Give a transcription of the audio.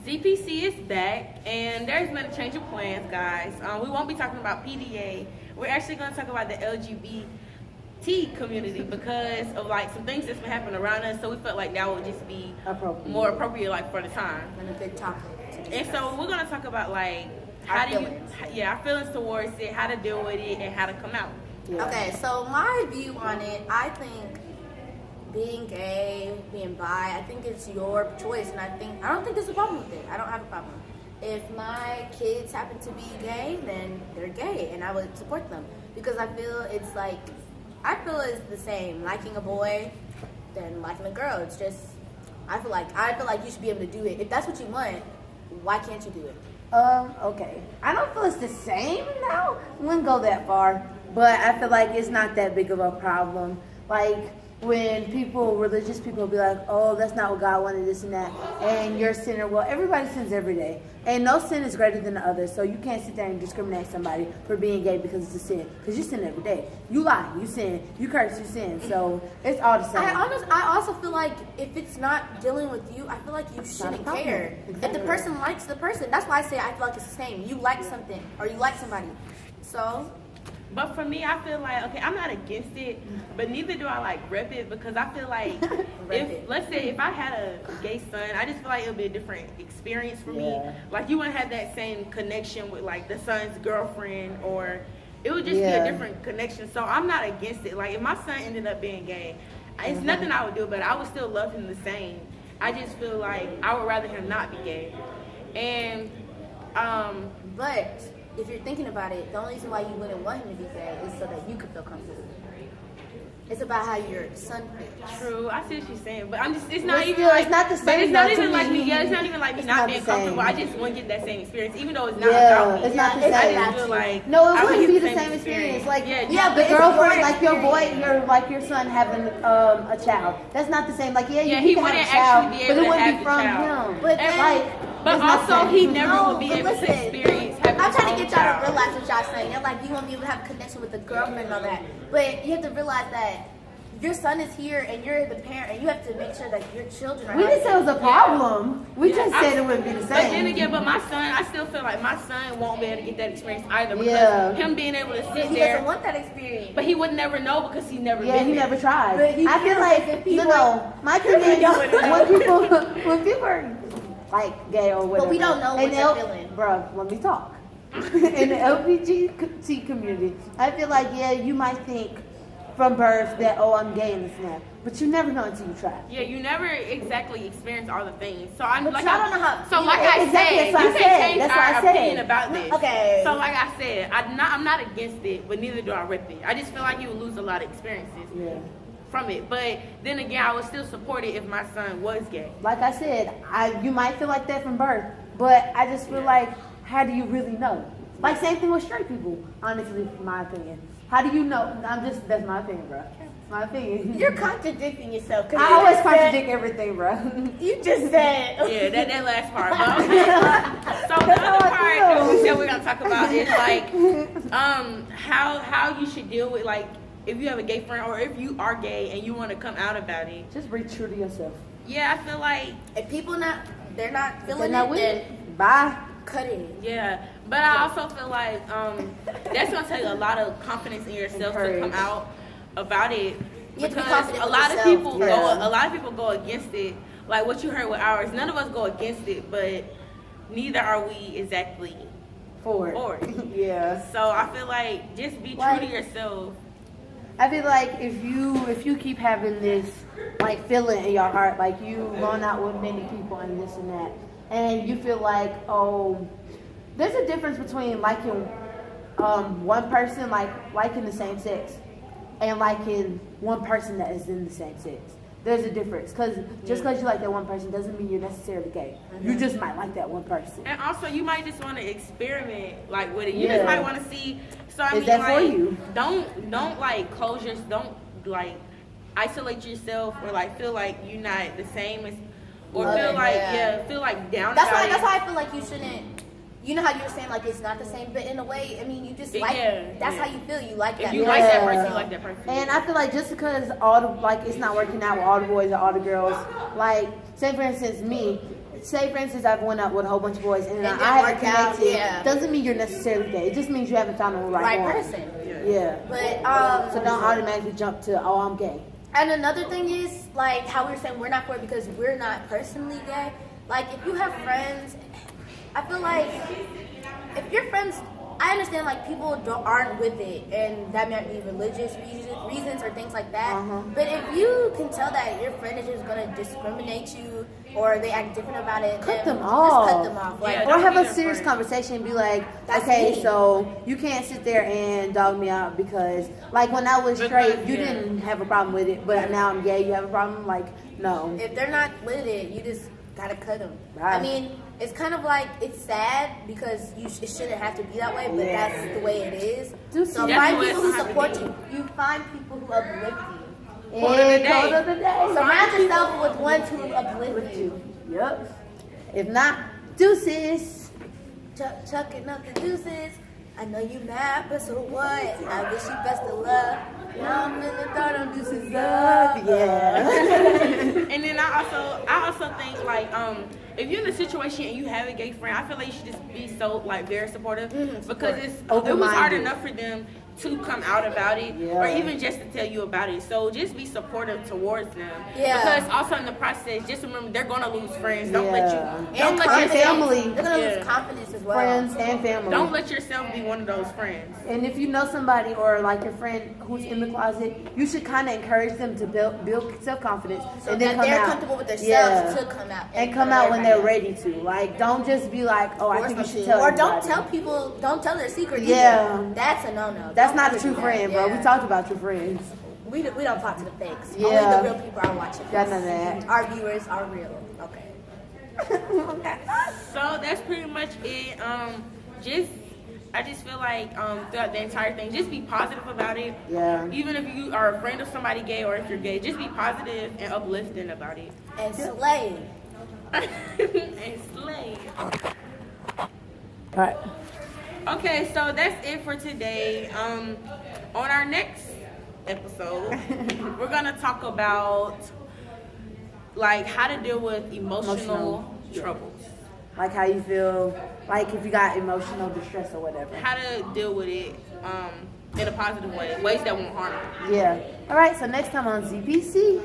ZPC is back, and there's been a change of plans, guys. We won't be talking about PDA. We're actually going to talk about the LGBT community because of like some things that's been happening around us. So we felt like that would just be more appropriate, like for the time. And a big topic. And so we're going to talk about like our feelings towards it, how to deal with it, and how to come out. Yeah. Okay, so my view on it, I think being gay, being bi, I think it's your choice, and I don't think there's a problem with it. I don't have a problem. If my kids happen to be gay, then they're gay, and I would support them because I feel it's the same liking a boy than liking a girl. It's just I feel like you should be able to do it. If that's what you want, why can't you do it? Okay. I don't feel it's the same now. I wouldn't go that far, but I feel like it's not that big of a problem. Like when religious people be like, oh, that's not what God wanted, this and that, and you're a sinner. Well, everybody sins every day, and no sin is greater than the other, so you can't sit there and discriminate somebody for being gay because it's a sin, because you sin every day. You lie, you sin. You curse, you sin. So it's all the same. I also feel like if it's not dealing with you, I feel like you shouldn't care. Exactly. If the person likes the person, that's why I say I feel like it's the same. You like something, or you like somebody, so... But for me, I feel like, okay, I'm not against it, but neither do I like rep it because I feel like let's say if I had a gay son, I just feel like it would be a different experience for me. Like you wouldn't have that same connection with like the son's girlfriend, or it would just be a different connection. So I'm not against it. Like if my son ended up being gay, it's nothing I would do, but I would still love him the same. I just feel like I would rather him not be gay. And but if you're thinking about it, the only reason why you wouldn't want him to be gay is so that you could feel comfortable. It's about how your son feels. True, I see what you're saying, but it's not but even still, like it's not the same. But it's not even me. like me. Yeah, it's not even like me it's not being comfortable. I just want to get that same experience, even though it's not about me. It's not the same. I just feel like no, it wouldn't be the same experience. Like the girlfriend, like your boy, your son having a child. That's not the same. Like you he can wouldn't have a child, actually be able but it to wouldn't be from him. But also he never would be able to experience having I'm trying to get y'all to realize what y'all saying. You're like, you won't be able to have a connection with the girlfriend and all that. But you have to realize that your son is here and you're the parent and you have to make sure that your children are We didn't say it was a problem. We just said it wouldn't be the same. But then again, my son, I still feel like my son won't be able to get that experience either because him being able to sit there. He doesn't want that experience. But he would never know because he never been he there. never tried. I feel like, my thing is, when people are like gay or whatever. But we don't know what they're feeling. Bro, let me talk. In the LGBT community, I feel like, you might think from birth that, I'm gay and this and that. But you never know until you try. Yeah, you never exactly experience all the things. So I'm but like, I don't know how. So like I said, you can't change our opinion about this. Okay. So like I said, I'm not against it, but neither do I rip it. I just feel like you would lose a lot of experiences from it. But then again, I would still support it if my son was gay. Like I said, you might feel like that from birth, but I just feel like, how do you really know? Like same thing with straight people, honestly, in my opinion. How do you know? That's my opinion, bro. My opinion. You're contradicting yourself. I always contradict everything, bro. You just said. Yeah, that last part. But okay. So the other part that we said we're gonna talk about is like, how you should deal with like if you have a gay friend or if you are gay and you want to come out about it. Just be true to yourself. Yeah, I feel like if people they're not feeling then bye. Cut it. Yeah, but I also feel like that's gonna take a lot of confidence in yourself to come out about it because a lot of people go against it. Like what you heard with ours, none of us go against it, but neither are we exactly for it. Yeah. So I feel like just be true to yourself. I feel like if you keep having this like feeling in your heart, like you going out with many people and this and that, and you feel like, there's a difference between liking one person, like liking the same sex, and liking one person that is in the same sex. There's a difference, because just because you like that one person doesn't mean you're necessarily gay. Mm-hmm. You just might like that one person. And also, you might just want to experiment like with it. You just might want to see. So I mean, that like, for you? Don't like don't like isolate yourself or like feel like you're not the same as, or feel like down. That's why I feel like you shouldn't. You know how you were saying like it's not the same, but in a way, I mean, you just like that's how you feel. You like that. If you like that person, you like that person. And I feel like just because it's not working out with all the boys or all the girls, like say for instance me, say for instance I've went out with a whole bunch of boys and didn't I haven't work out, connected, yeah. doesn't mean you're necessarily gay. It just means you haven't found the right one. person. Yeah. But So don't automatically jump to, oh, I'm gay. and another thing is like how we were saying we're not for it because we're not personally gay. Like if you have friends, I feel like if your friends, I understand like people aren't with it, and that might be religious reasons or things like that. But if you can tell that your friend is just gonna discriminate you or they act different about it, Cut then them off. Just cut them off. Like, Or have be a their serious friend. conversation and be like, That's okay, me. so you can't sit there and dog me out because, like, when I was straight, you didn't have a problem with it, but now I'm gay, you have a problem? Like, no. if they're not with it, you just gotta cut them. Right. I mean, it's kind of like it's sad because it shouldn't have to be that way, but Yeah. that's the way it is. Do So see- find That's people what who it's support happening. you. You find people who uplift you. Quote of the And day. quote of the day. Surround yourself with ones who uplift you. Yep. If not, deuces. Chucking up the deuces. I know you mad, but so what? I wish you best of luck. Now I'm feeling throw them deuces up. Yeah. And then I also think like if you're in a situation and you have a gay friend, I feel like you should just be so like very supportive because it was hard Open-minded. enough for them to come out about it or even just to tell you about it. So just be supportive towards them. Yeah. Because also in the process, just remember they're gonna lose friends. Don't let Yeah. you don't And let confidence. yourself family. They're gonna Yeah. lose confidence as well. Friends and family. don't let yourself be one of those friends. And if you know somebody or like your friend who's in the closet, you should kind of encourage them to build self-confidence So and then that come they're out. comfortable with themselves Yeah. to come out. And come out when they're ready to. Like, don't just be like, oh, I think you should tell Or don't everybody. tell people, don't tell their secret Yeah. either. That's a no-no. That's Don't not a ever true do that. friend, bro. Yeah. We talked about your friends. We don't talk to the fakes. Yeah. Only the real people are watching. Got none of that. Our viewers are real. Okay. So that's pretty much it. I just feel like throughout the entire thing, just be positive about it. Yeah. Even if you are a friend of somebody gay or if you're gay, just be positive and uplifting about it. And slay. And slay. All right. Okay, so that's it for today. On our next episode, we're gonna talk about like how to deal with emotional troubles. Like how you feel, like if you got emotional distress or whatever. How to deal with it in a positive way, ways that won't harm you. Yeah. All right. So next time on ZPC.